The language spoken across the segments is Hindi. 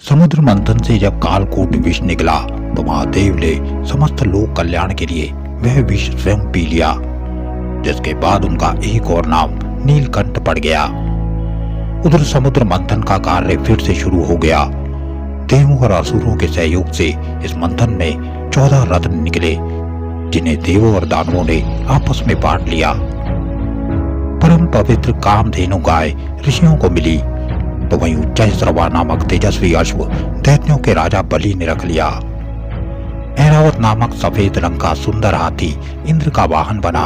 समुद्र मंथन से जब कालकूट विष निकला तो महादेव ने समस्त लोक कल्याण के लिए वह विष स्वयं पी लिया, जिसके बाद उनका एक और नाम नीलकंठ पड़ गया। उधर समुद्र मंथन का कार्य फिर से शुरू हो गया। देवों और असुरों के सहयोग से इस मंथन में 14 रत्न निकले, जिन्हें देवों और दानवों ने आपस में बांट लिया। परम पवित्र कामधेनु गाय ऋषियों को मिली, तो वहीं उच्चैःश्रवा नामक तेजस्वी अश्व दैत्यों के राजा बलि ने रख लिया। ऐरावत नामक सफेद रंग का सुंदर हाथी इंद्र का वाहन बना।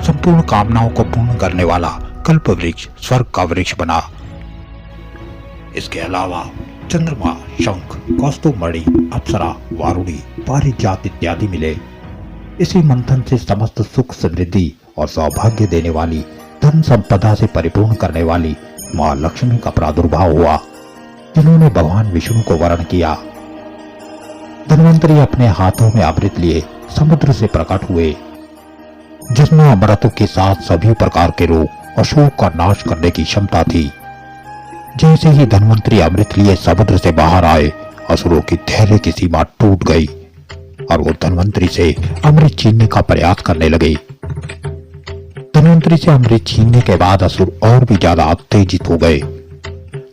संपूर्ण कामनाओं को पूर्ण करने वाला कल्प वृक्ष स्वर्ग का वृक्ष बना। इसके अलावा चंद्रमा, शंख, कौस्तुभमणि, अप्सरा, वारुणी, पारिजात इत्यादि मिले। इसी मंथन से समस्त सुख, समृद्धि और सौभाग्य देने वाली, धन संपदा से परिपूर्ण करने वाली मां लक्ष्मी का प्रादुर्भाव हुआ, जिन्होंने भगवान विष्णु को वरण किया। धन्वंतरी अपने हाथों में अमृत लिए समुद्र से प्रकट हुए, जिसमें अमृत के साथ सभी प्रकार के रोग और शोक का नाश करने की क्षमता थी। जैसे ही धन्वंतरी अमृत लिए समुद्र से बाहर आए, असुरों की धैर्य की सीमा टूट गई और वो धन्वंतरी से अमृत छीनने का प्रयास करने लगे। धन्वंतरी से अमृत छीनने के बाद असुर और भी ज्यादा उत्तेजित हो गए।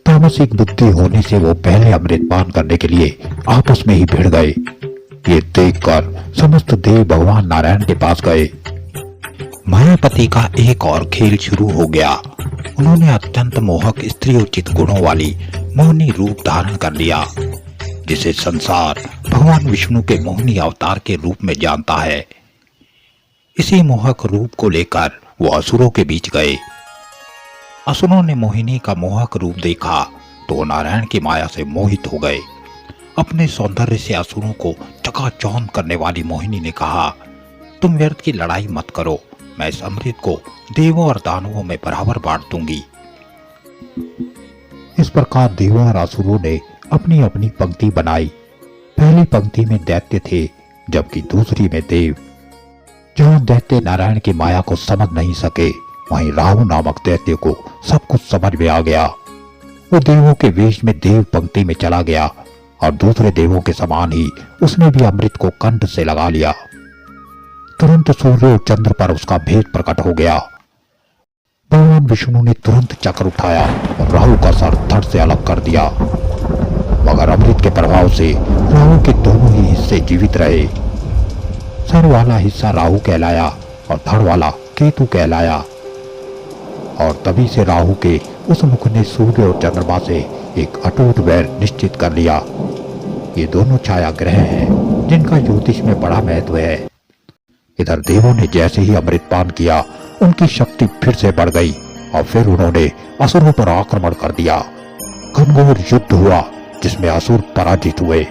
तामसिक बुद्धि होने से वो पहले अमृत पान करने के लिए आपस में ही भिड़ गए। ये देखकर समस्त देव भगवान नारायण के पास गए। मायापति का एक और खेल शुरू हो गया। उन्होंने अत्यंत मोहक स्त्री उचित गुणों वाली मोहिनी रूप धारण कर लिया, जिसे संसार भगवान विष्णु के मोहिनी अवतार के रूप में जानता है। इसी मोहक रूप को लेकर वो असुरों के बीच गए। असुरों ने मोहिनी का मोहक रूप देखा तो नारायण की माया से मोहित हो गए। अपने सौंदर्य से असुरों को चकाचौंध करने वाली मोहिनी ने कहा, तुम व्यर्थ की लड़ाई मत करो, मैं इस अमृत को देवों और दानवों में बराबर बांट दूंगी। इस प्रकार देवों और असुरों ने अपनी अपनी पंक्ति बनाई। पहली पंक्ति में दैत्य थे, जबकि दूसरी में देव। जहां दैत्य नारायण की माया को समझ नहीं सके, वहीं राहु नामक दैत्य को सब कुछ समझ में आ गया। वो देवों के वेश में देव पंक्ति में चला गया और दूसरे देवों के समान ही उसने भी अमृत को कंठ से लगा लिया। तुरंत सूर्य और चंद्र पर उसका भेद प्रकट हो गया। भगवान विष्णु ने तुरंत चक्र उठाया और राहु का सर धड़ से अलग कर दिया, मगर अमृत के प्रभाव से राहु के दोनों ही हिस्से जीवित रहे। सर वाला हिस्सा राहु कहलाया और धड़ वाला केतु कहलाया। और तभी से राहु के उस मुख ने सूर्य और चंद्रमा से एक अटूट वैर निश्चित कर लिया। ये दोनों छाया ग्रह हैं, जिनका ज्योतिष में बड़ा महत्व है। इधर देवों ने जैसे ही अमृत पान किया, उनकी शक्ति फिर से बढ़ गई और फिर उन्होंने असुरों पर आक्रमण कर दिया। घनघोर युद्ध हुआ, जिसमें असुर पराजित हुए।